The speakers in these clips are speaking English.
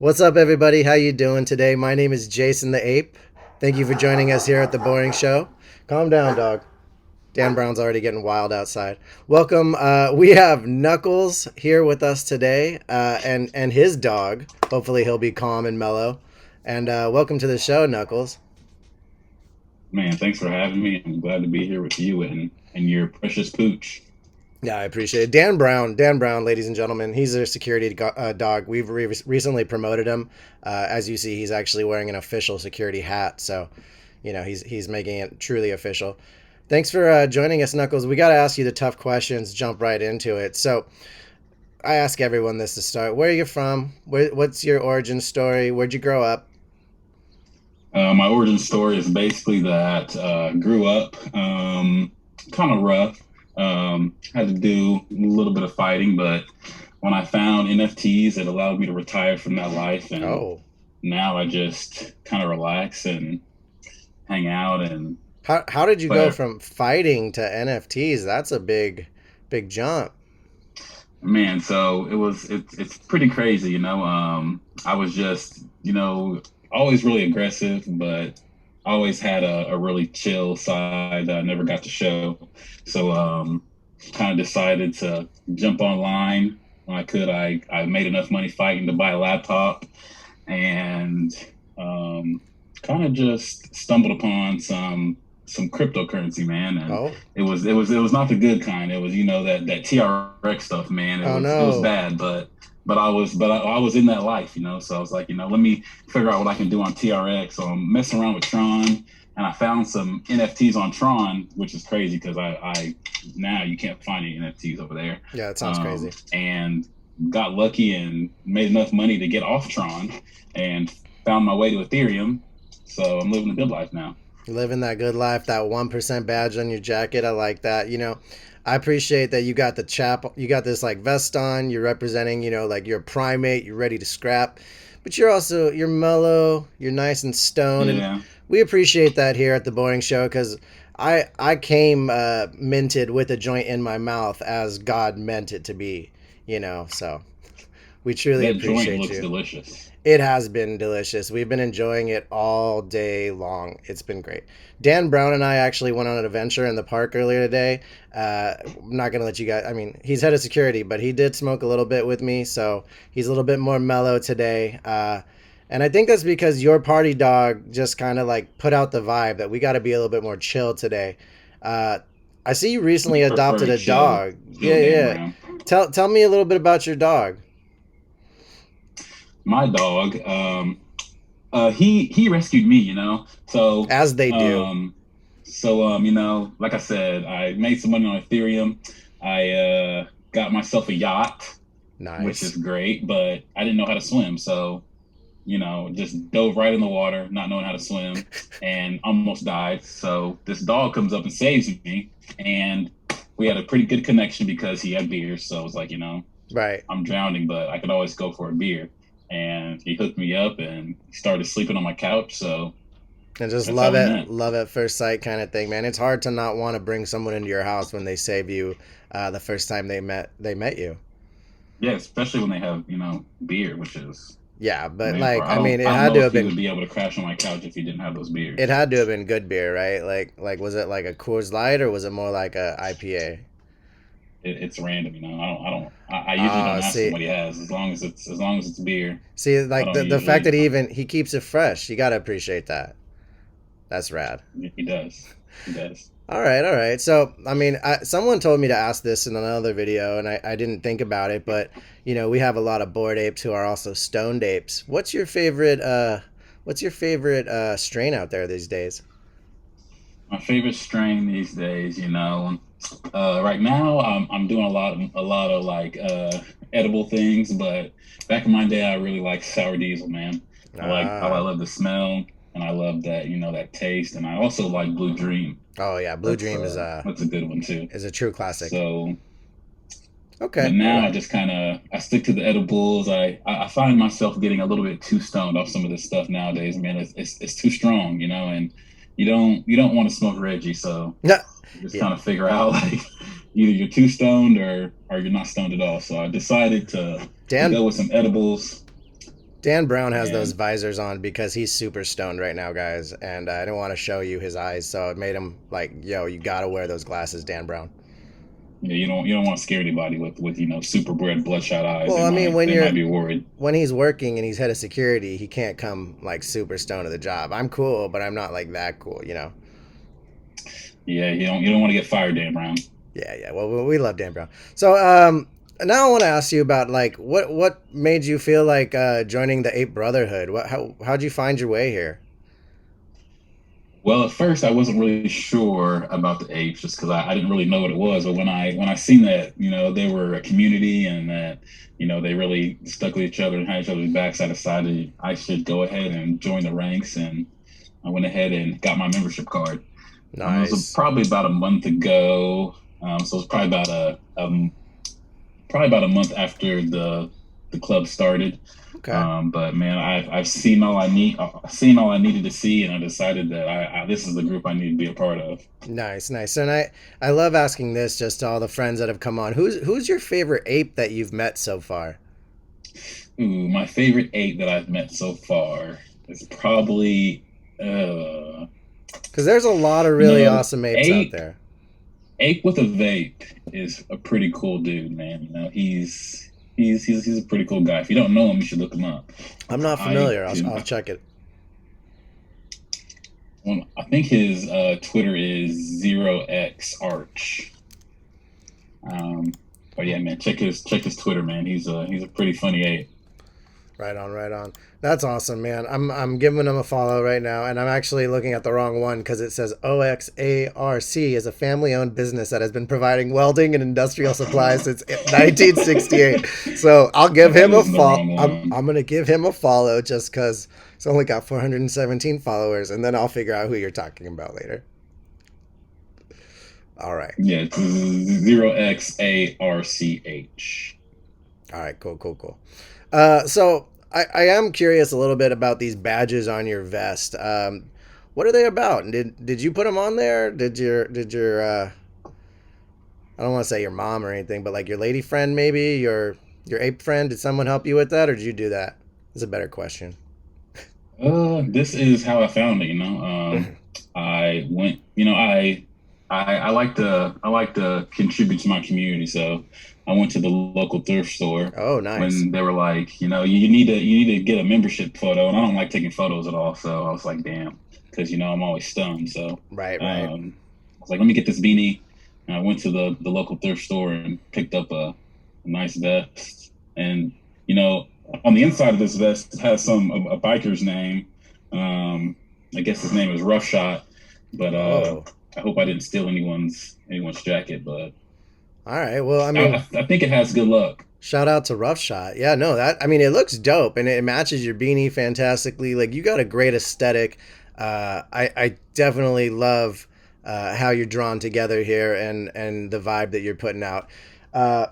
What's up, everybody? How you doing today? My name is Jason the Ape. Thank you for joining us here at The Boring Show. Calm down, dog. Dan Brown's already getting wild outside. Welcome. We have Knuckles here with us today, and his dog. Hopefully, he'll be calm and mellow. And welcome to the show, Knuckles. Man, thanks for having me. I'm glad to be here with you and your precious pooch. Yeah, I appreciate it. Dan Brown, ladies and gentlemen, he's a security dog. We've recently promoted him. As you see, he's actually wearing an official security hat. So, he's making it truly official. Thanks for joining us, Knuckles. We got to ask you the tough questions, jump right into it. So I ask everyone this to start. Where are you from? What's your origin story? Where'd you grow up? My origin story is basically that grew up kind of rough. Had to do a little bit of fighting, but when I found NFTs, it allowed me to retire from that life. And now I just kind of relax and hang out. And how did you go from fighting to NFTs? That's a big jump. Man, so it's pretty crazy, I was just, always really aggressive, but always had a really chill side that I never got to show. So kind of decided to jump online when I could. I made enough money fighting to buy a laptop, and kind of just stumbled upon some cryptocurrency, man. And it was not the good kind. It was, that TRX stuff, man. It was bad, but I was in that life, so I was like, let me figure out what I can do on TRX. So I'm messing around with Tron, and I found some NFTs on Tron, which is crazy because I now you can't find any NFTs over there. Yeah, that sounds crazy. And got lucky and made enough money to get off Tron and found my way to Ethereum. So I'm living a good life now. Living that good life, that 1% badge on your jacket. I like that. I appreciate that you got you got this like vest on, you're representing, like you're a primate, you're ready to scrap, but you're mellow, you're nice and stoned. Yeah. And we appreciate that here at The Boring Show, because I came minted with a joint in my mouth as God meant it to be, so we truly appreciate joint looks you. Delicious. It has been delicious. We've been enjoying it all day long. It's been great. Dan Brown and I actually went on an adventure in the park earlier today. I'm not going to let you guys... he's head of security, but he did smoke a little bit with me, so he's a little bit more mellow today. And I think that's because your party dog just kind of like put out the vibe that we got to be a little bit more chill today. I see you recently adopted a dog. Yeah. Tell me a little bit about your dog. My dog, he rescued me, so as they do. Like I said, I made some money on Ethereum. I got myself a yacht, nice, which is great, but I didn't know how to swim, so just dove right in the water, not knowing how to swim, and almost died. So this dog comes up and saves me, and we had a pretty good connection because he had beer. So I was like, right, I'm drowning, but I could always go for a beer. And he hooked me up and started sleeping on my couch. So and just love at first sight kind of thing, man. It's hard to not want to bring someone into your house when they save you the first time they met you. Yeah, especially when they have beer, which is but it had to have been. He would be able to crash on my couch if he didn't have those beers. It had to have been good beer, right? Like was it like a Coors Light or was it more like a IPA? It's random, I usually don't ask him what he has as long as it's beer. See, like the fact that he keeps it fresh, you gotta appreciate that. That's rad. He does. All right. So someone told me to ask this in another video, and I didn't think about it, but we have a lot of bored apes who are also stoned apes. What's your favorite strain out there these days? My favorite strain these days, right now I'm doing a lot of like edible things, but back in my day I really liked sour diesel, man. I love the smell, and I love that that taste, and I also like Blue Dream. Oh yeah, Blue Dream is that's a good one too. Is a true classic. So okay. But now I just I stick to the edibles. I find myself getting a little bit too stoned off some of this stuff nowadays, man. It's too strong, and you don't want to smoke Reggie, so just kind of figure out like either you're too stoned or you're not stoned at all. So I decided to go with some edibles. Dan Brown has those And visors on because he's super stoned right now, guys, and I didn't want to show you his eyes, so it made him like, "Yo, you gotta wear those glasses, Dan Brown." yeah, you don't want to scare anybody with super red bloodshot eyes. Well, They I mean, might they might be worried. when he's working and he's head of security, he can't come like super stoned to the job. I'm cool, but I'm not like that cool, you know. Yeah, you don't want to get fired, Dan Brown. Yeah, yeah. Well, we love Dan Brown. So, now I want to ask you about like what made you feel like joining the Ape Brotherhood. How'd you find your way here? Well, at first I wasn't really sure about the apes just because I didn't really know what it was. But when I seen that they were a community and that they really stuck with each other and had each other's backs, I decided I should go ahead and join the ranks. And I went ahead and got my membership card. It was Nice. probably about a month ago. So it was probably about a month after the club started. Okay. But man, I've seen all I need, seen all I needed to see, and I decided that this is the group I need to be a part of. Nice, nice. And I love asking this just to all the friends that have come on. Who's your favorite ape that you've met so far? Ooh, my favorite ape that I've met so far is probably, uh, Because there's a lot of you really know, awesome apes out ape there. ape with a vape is a pretty cool dude, man. He's a pretty cool guy. If you don't know him, you should look him up. I'm not I familiar. can, I'll check it. I think his Twitter is 0xarch. Um, but yeah, man, check his Twitter, man. He's a pretty funny ape. Right on, right on. That's awesome, man. I'm giving him a follow right now, and I'm actually looking at the wrong one because it says OXARC is a family-owned business that has been providing welding and industrial supplies since 1968. So I'll give That him a is the follow. wrong one. I'm gonna give him a follow just because he's only got 417 followers, and then I'll figure out who you're talking about later. All right, Yeah, it's 0xarch. all right, cool, cool, cool. So I am curious a little bit about these badges on your vest. What are they about? Did you put them on there? Did your I don't want to say your mom or anything, but like your lady friend maybe your ape friend? Did someone help you with that, or did you do that? That's a better question. This is how I found it. I went. I like to contribute to my community, so I went to the local thrift store Oh, nice. when they were like, you need to get a membership photo, and I don't like taking photos at all. So I was like, damn, because I'm always stoned. So Right, right. I was like, let me get this beanie. And I went to the local thrift store and picked up a nice vest. And you know, on the inside of this vest it has a biker's name. I guess his name is Rough Shot, but Oh, I hope I didn't steal anyone's jacket. But all right. Well, I I, mean, I I think it has good luck. shout out to Rough Shot. Yeah, no, that I mean, it looks dope and it matches your beanie fantastically. Like you got a great aesthetic. I definitely love how you're drawn together here and the vibe that you're putting out. Uh,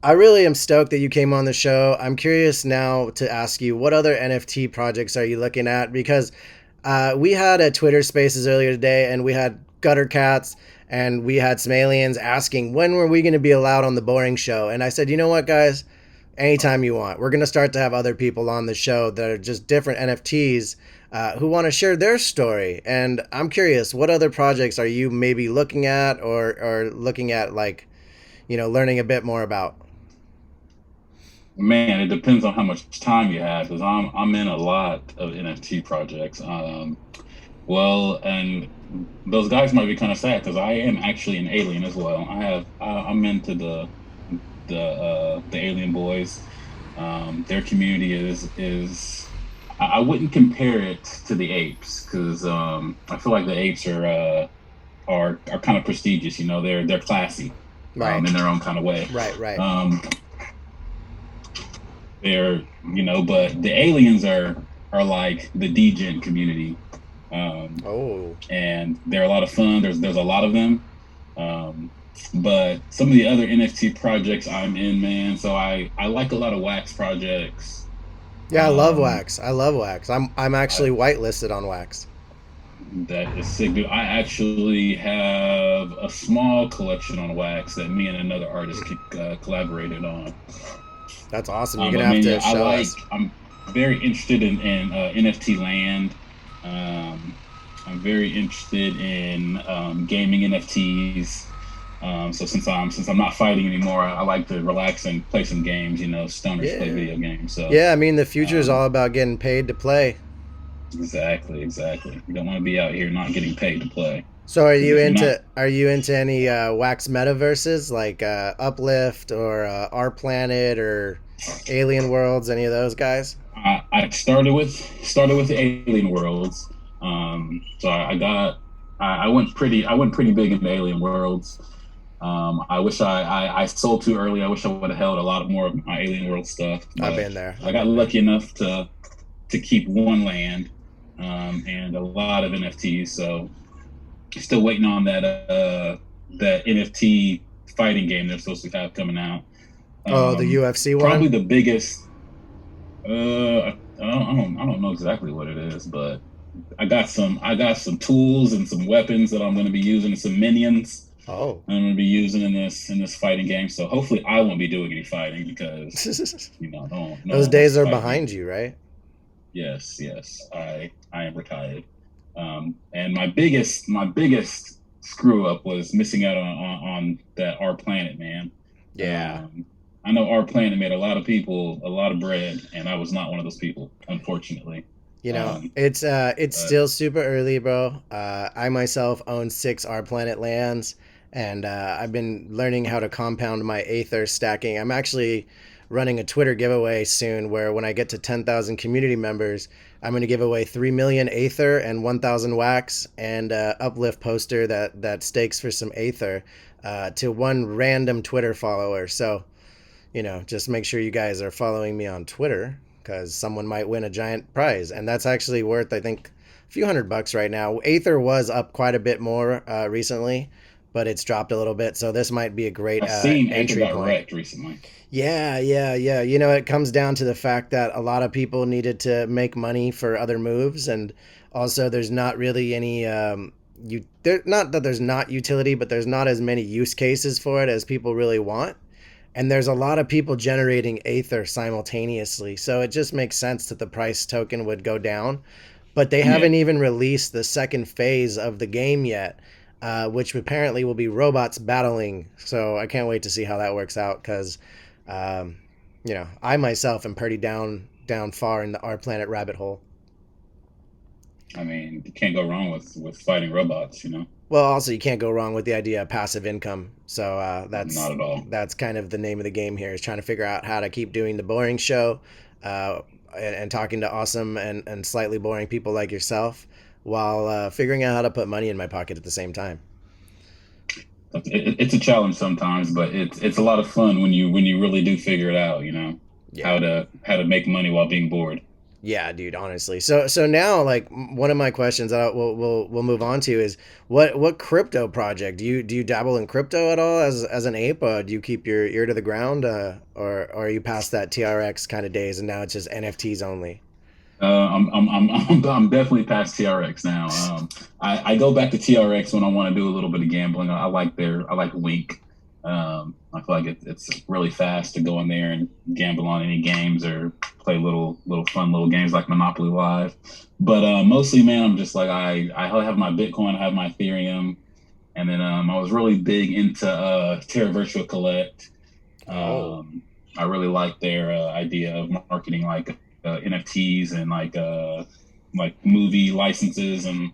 I really am stoked that you came on the show. I'm curious now to ask you what other NFT projects are you looking at because we had a Twitter Spaces earlier today, and we had Gutter Cats and we had some aliens asking when were we going to be allowed on the Boring Show, and I said, you know what, guys, anytime you want. We're going to start to have other people on the show that are just different NFTs who want to share their story. And I'm curious, what other projects are you maybe looking at or looking at, like, learning a bit more about? Man, it depends on how much time you have because I'm in a lot of NFT projects. And those guys might be kind of sad because I am actually an alien as well. I'm into the alien boys. Their community is I wouldn't compare it to the apes because I feel like the apes are kind of prestigious. They're classy Right, in their own kind of way. right, right. Um, but the aliens are like the degen community, um, Oh, and they're a lot of fun. There's a lot of them. Um, but some of the other NFT projects I'm in, man. So I like a lot of wax projects. yeah, I love Um, Wax. I love Wax. I'm I, actually whitelisted on Wax. that is sick, dude. I actually have a small collection on wax that me and another artist collaborated on. That's awesome. You're gonna But have man, to yeah, show us. very interested in NFT land. Um, I'm very interested in gaming NFTs. So since I'm not fighting anymore, I like to relax and play some games. You know, stoners play Yeah. video games. So Yeah, I mean the future is um, all about getting paid to play. exactly, exactly. You don't want to be out here not getting paid to play. So Because if you're not, are you into any wax metaverses like Uplift or Our Planet or Alien Worlds, any of those guys? I started with the alien worlds. So I went pretty big into alien worlds. I wish I sold too early. I wish I would have held a lot more of my alien world stuff, I've but been there. I I've got been there. lucky enough to keep one land and a lot of NFTs. So still waiting on that NFT fighting game they're supposed to have coming out. Oh, the UFC Probably one? the biggest. I don't know exactly what it is, but I got some tools and some weapons that I'm going to be using and some minions Oh. I'm going to be using in this fighting game. So hopefully I won't be doing any fighting because you know no Those one wants days to are fight me. behind you, right? Yes, yes, I am retired. And my biggest screw up was missing out on that Our Planet, man. Yeah. Um, I know Our Planet made a lot of people a lot of bread, and I was not one of those people, unfortunately. You know, Um, it's but still super early, bro. I myself own 6 Our Planet lands, and I've been learning how to compound my Aether stacking. I'm actually running a Twitter giveaway soon, where when I get to 10,000 community members, I'm going to give away 3 million Aether and 1,000 wax and uplift poster that stakes for some Aether to one random Twitter follower. So just make sure you guys are following me on Twitter because someone might win a giant prize. And that's actually worth, I think, a few $100 right now. Aether was up quite a bit more recently, but it's dropped a little bit. So this might be a great I seen Aether entry got point. wrecked recently. Yeah, yeah, yeah. It comes down to the fact that a lot of people needed to make money for other moves. And also, there's not really any. Not that there's not utility, but there's not as many use cases for it as people really want, and there's a lot of people generating Aether simultaneously. So it just makes sense that the price token would go down. But they Yeah, haven't even released the second phase of the game yet, which apparently will be robots battling. So I can't wait to see how that works out because, um, I myself am pretty down far in the Our Planet rabbit hole. I mean, you can't go wrong with fighting robots, you know? Well, also you can't go wrong with the idea of passive income. So Not at all. that's kind of the name of the game here is trying to figure out how to keep doing the boring show, uh, and talking to awesome and slightly boring people like yourself, while figuring out how to put money in my pocket at the same time. It's a challenge sometimes, but it's a lot of fun when you really do figure it out, you know, Yeah. how to make money while being bored. Yeah, dude. Honestly, so now, like, one of my questions that we'll move on to is what crypto project do you dabble in crypto at all as an ape? Do you keep your ear to the ground, or are you past that TRX kind of days and now it's just NFTs only? I'm definitely past TRX now. I go back to TRX when I want to do a little bit of gambling. I like Wink. I feel like it's really fast to go in there and gamble on any games or play little fun little games like Monopoly Live. But mostly, man, I'm just like I have my Bitcoin, I have my Ethereum, and then I was really big into Terra Virtua Collect. Oh, Um, I really like their idea of marketing like NFTs and like movie licenses and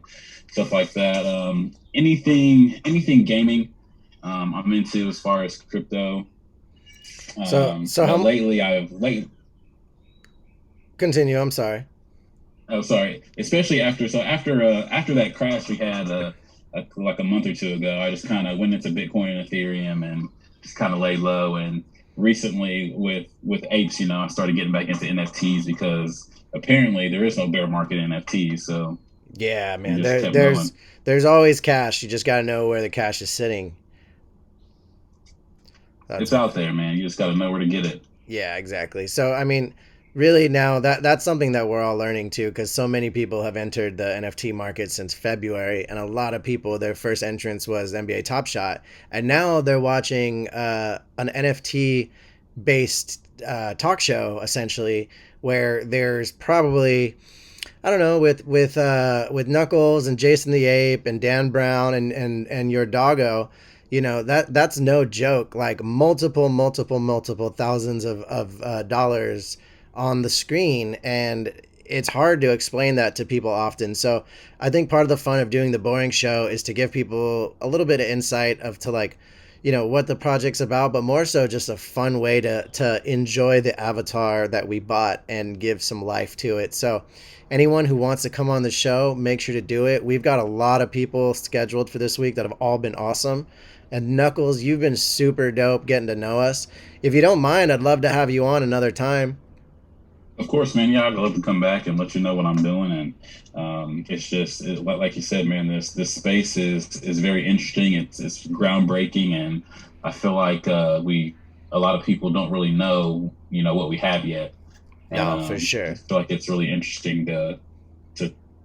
stuff like that. Anything gaming, I'm into as far as crypto. so But how lately, I've late. continue? I'm sorry. Oh, sorry. Especially after that crash we had like a month or two ago, I just kind of went into Bitcoin and Ethereum and just kind of laid low. And recently with apes, you know, I started getting back into NFTs because apparently there is no bear market in NFTs. So Yeah, we man. just There kept there's going. there's always cash. You just got to know where the cash is sitting. That's It's out there, man. You just got to know where to get it. Yeah, exactly. So I mean, really now that's something that we're all learning too, because so many people have entered the NFT market since February, and a lot of people their first entrance was NBA Top Shot, and now they're watching an NFT based talk show essentially, where there's probably, I don't know, with Knuckles and Jason the Ape and Dan Brown and your doggo, that's no joke. Like multiple thousands of dollars on the screen, and it's hard to explain that to people often. So I think part of the fun of doing the boring show is to give people a little bit of insight of to like, what the project's about, but more so just a fun way to enjoy the avatar that we bought and give some life to it. So anyone who wants to come on the show, make sure to do it. We've got a lot of people scheduled for this week that have all been awesome. And Knuckles, you've been super dope getting to know us. If you don't mind, I'd love to have you on another time. Of course, man. Yeah, I'd love to come back and let you know what I'm doing. And it's just like you said, man. This space is very interesting. It's groundbreaking, and I feel like we a lot of people don't really know what we have yet. And No, for I sure. feel like it's really interesting to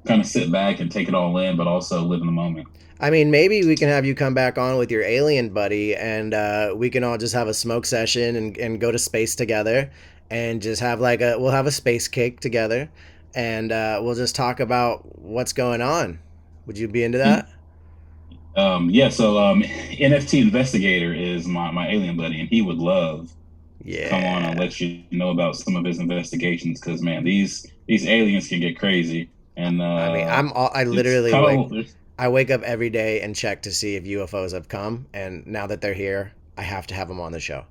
kind of sit back and take it all in, but also live in the moment. I mean, maybe we can have you come back on with your alien buddy, and we can all just have a smoke session and go to space together, and just have like we'll have a space cake together, and we'll just talk about what's going on. Would you be into that? Yeah, so NFT Investigator is my alien buddy, and he would love to come on and Yeah. let you know about some of his investigations. Because man, these aliens can get crazy, and I mean, I it's literally kind of I wake up every day and check to see if UFOs have come, and now that they're here, I have to have them on the show.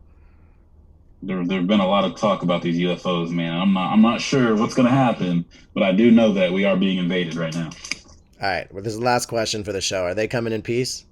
there've been a lot of talk about these UFOs, man. I'm not sure what's going to happen, but I do know that we are being invaded right now. All right. Well, this is the last question for the show. Are they coming in peace?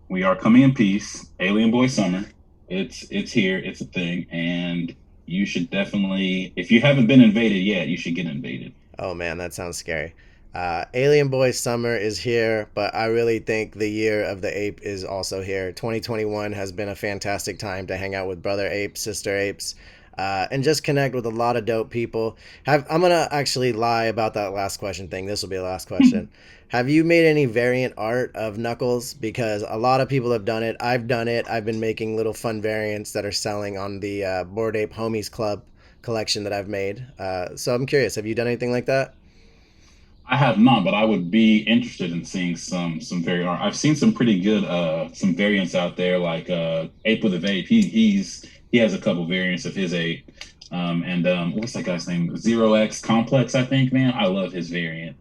We are coming in peace. Alien Boy Summer. It's here. It's a thing, and you should definitely, if you haven't been invaded yet, you should get invaded. Oh man, that sounds scary. Alien Boy Summer is here, but I really think the year of the ape is also here. 2021 has been a fantastic time to hang out with brother apes, sister apes, and just connect with a lot of dope people. I'm gonna actually lie about that last question thing. This will be the last question. Have you made any variant art of Knuckles? Because a lot of people have done it. I've done it. I've been making little fun variants that are selling on the Bored Ape Homies Club collection that I've made. So I'm curious. Have you done anything like that? I have not, but I would be interested in seeing some very art. I've seen some pretty good some variants out there, like Ape with a Vape. He has a couple variants of his ape. And what's that guy's name? Zero X Complex, I think, man. I love his variant.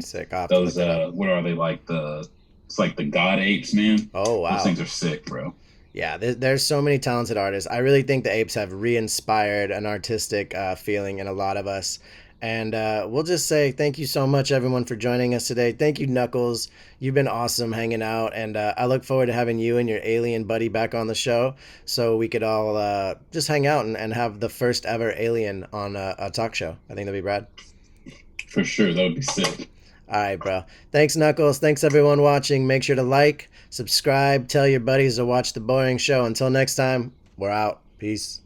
Sick. I'll have to look Those that up. what are they like it's like the God apes, man. Oh Those wow. things are sick, bro. Yeah, there's so many talented artists. I really think the apes have re-inspired an artistic feeling in a lot of us. And we'll just say thank you so much, everyone, for joining us today. Thank you, Knuckles. You've been awesome hanging out, and I look forward to having you and your alien buddy back on the show so we could all just hang out and have the first ever alien on a talk show. I think that'd be rad. For sure, that would be sick. All right, bro. Thanks, Knuckles. Thanks, everyone watching. Make sure to like, subscribe, tell your buddies to watch The Boring Show. Until next time, we're out. Peace.